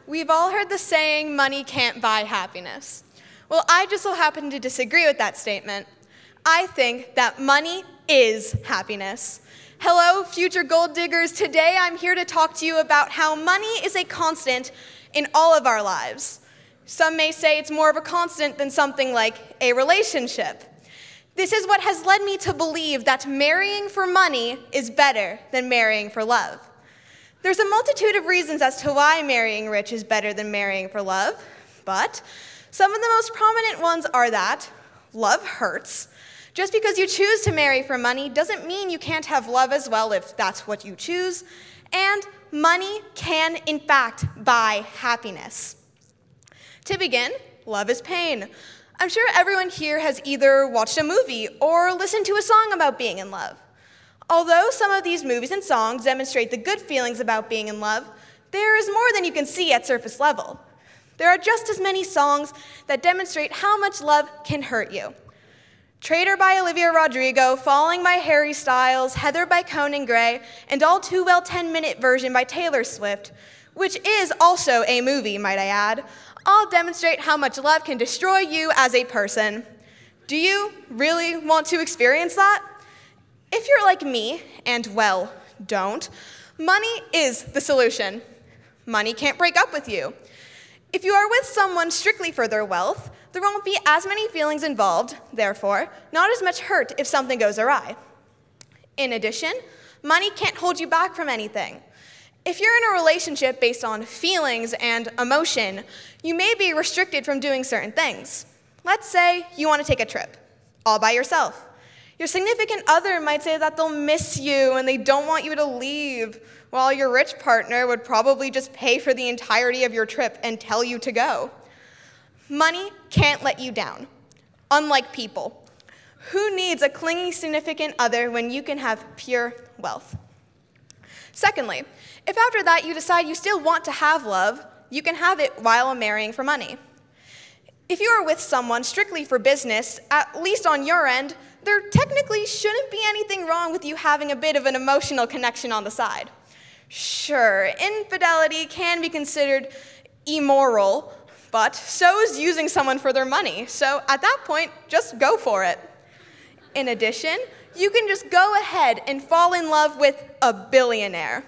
We've all heard the saying, money can't buy happiness. Well, I just so happen to disagree with that statement. I think that money is happiness. Hello, future gold diggers. Today I'm here to talk to you about how money is a constant in all of our lives. Some may say it's more of a constant than something like a relationship. This is what has led me to believe that marrying for money is better than marrying for love. There's a multitude of reasons as to why marrying rich is better than marrying for love, but some of the most prominent ones are that love hurts. Just because you choose to marry for money doesn't mean you can't have love as well if that's what you choose, and money can, in fact, buy happiness. To begin, love is pain. I'm sure everyone here has either watched a movie or listened to a song about being in love. Although some of these movies and songs demonstrate the good feelings about being in love, there is more than you can see at surface level. There are just as many songs that demonstrate how much love can hurt you. Traitor by Olivia Rodrigo, Falling by Harry Styles, Heather by Conan Gray, and All Too Well 10-minute version by Taylor Swift, which is also a movie, might I add, all demonstrate how much love can destroy you as a person. Do you really want to experience that? If you're like me, and well, don't, money is the solution. Money can't break up with you. If you are with someone strictly for their wealth, there won't be as many feelings involved, therefore, not as much hurt if something goes awry. In addition, money can't hold you back from anything. If you're in a relationship based on feelings and emotion, you may be restricted from doing certain things. Let's say you want to take a trip, all by yourself. Your significant other might say that they'll miss you and they don't want you to leave, while your rich partner would probably just pay for the entirety of your trip and tell you to go. Money can't let you down, unlike people. Who needs a clingy significant other when you can have pure wealth? Secondly, if after that you decide you still want to have love, you can have it while marrying for money. If you are with someone strictly for business, at least on your end, there technically shouldn't be anything wrong with you having a bit of an emotional connection on the side. Sure, infidelity can be considered immoral, but so is using someone for their money, so at that point, just go for it. In addition, you can just go ahead and fall in love with a billionaire.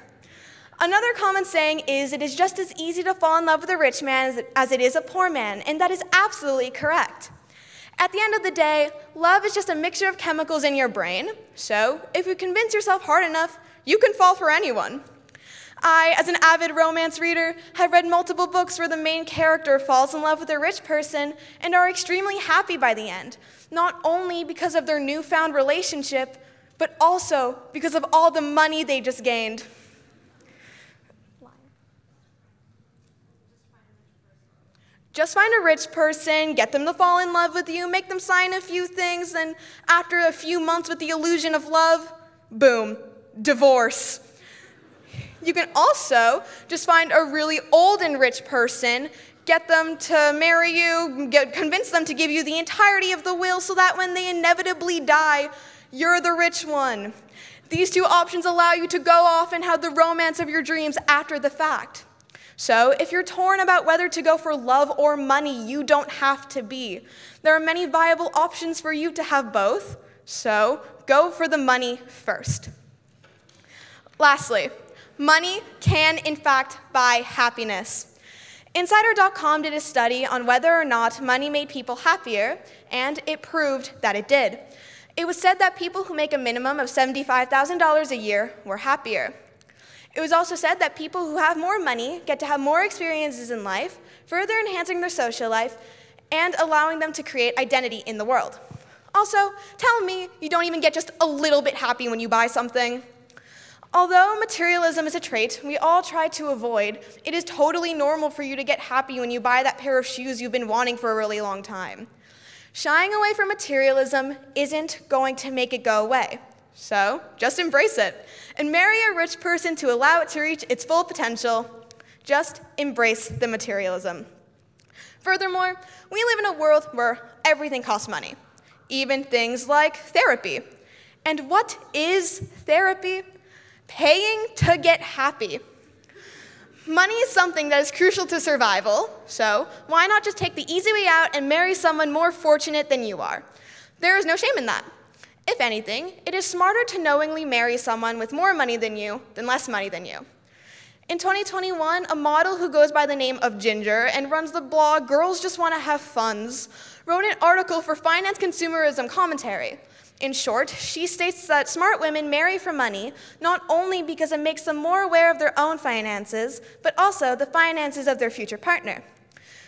Another common saying is it is just as easy to fall in love with a rich man as it is a poor man, and that is absolutely correct. At the end of the day, love is just a mixture of chemicals in your brain, so if you convince yourself hard enough, you can fall for anyone. I, as an avid romance reader, have read multiple books where the main character falls in love with a rich person and are extremely happy by the end, not only because of their newfound relationship, but also because of all the money they just gained. Just find a rich person, get them to fall in love with you, make them sign a few things, and after a few months with the illusion of love, boom, divorce. You can also just find a really old and rich person, get them to marry you, convince them to give you the entirety of the will so that when they inevitably die, you're the rich one. These two options allow you to go off and have the romance of your dreams after the fact. So if you're torn about whether to go for love or money, you don't have to be. There are many viable options for you to have both, so go for the money first. Lastly, money can, in fact, buy happiness. Insider.com did a study on whether or not money made people happier, and it proved that it did. It was said that people who make a minimum of $75,000 a year were happier. It was also said that people who have more money get to have more experiences in life, further enhancing their social life and allowing them to create identity in the world. Also, tell me you don't even get just a little bit happy when you buy something. Although materialism is a trait we all try to avoid, it is totally normal for you to get happy when you buy that pair of shoes you've been wanting for a really long time. Shying away from materialism isn't going to make it go away. So just embrace it and marry a rich person to allow it to reach its full potential. Just embrace the materialism. Furthermore, we live in a world where everything costs money, even things like therapy. And what is therapy? Paying to get happy. Money is something that is crucial to survival, so why not just take the easy way out and marry someone more fortunate than you are? There is no shame in that. If anything, it is smarter to knowingly marry someone with more money than you than less money than you. In 2021, a model who goes by the name of Ginger and runs the blog Girls Just Want to Have Funds wrote an article for Finance Consumerism Commentary. In short, she states that smart women marry for money not only because it makes them more aware of their own finances, but also the finances of their future partner.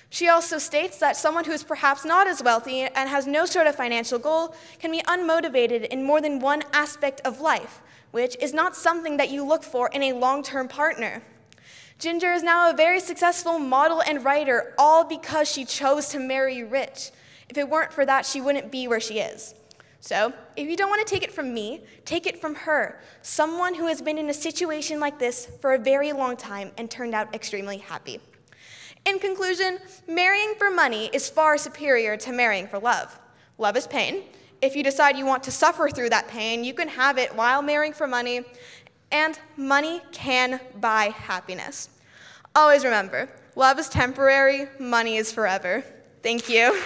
She also states that someone who is perhaps not as wealthy and has no sort of financial goal can be unmotivated in more than one aspect of life, which is not something that you look for in a long-term partner. Ginger is now a very successful model and writer, all because she chose to marry rich. If it weren't for that, she wouldn't be where she is. So, if you don't want to take it from me, take it from her, someone who has been in a situation like this for a very long time and turned out extremely happy. In conclusion, marrying for money is far superior to marrying for love. Love is pain. If you decide you want to suffer through that pain, you can have it while marrying for money, and money can buy happiness. Always remember, love is temporary, money is forever. Thank you.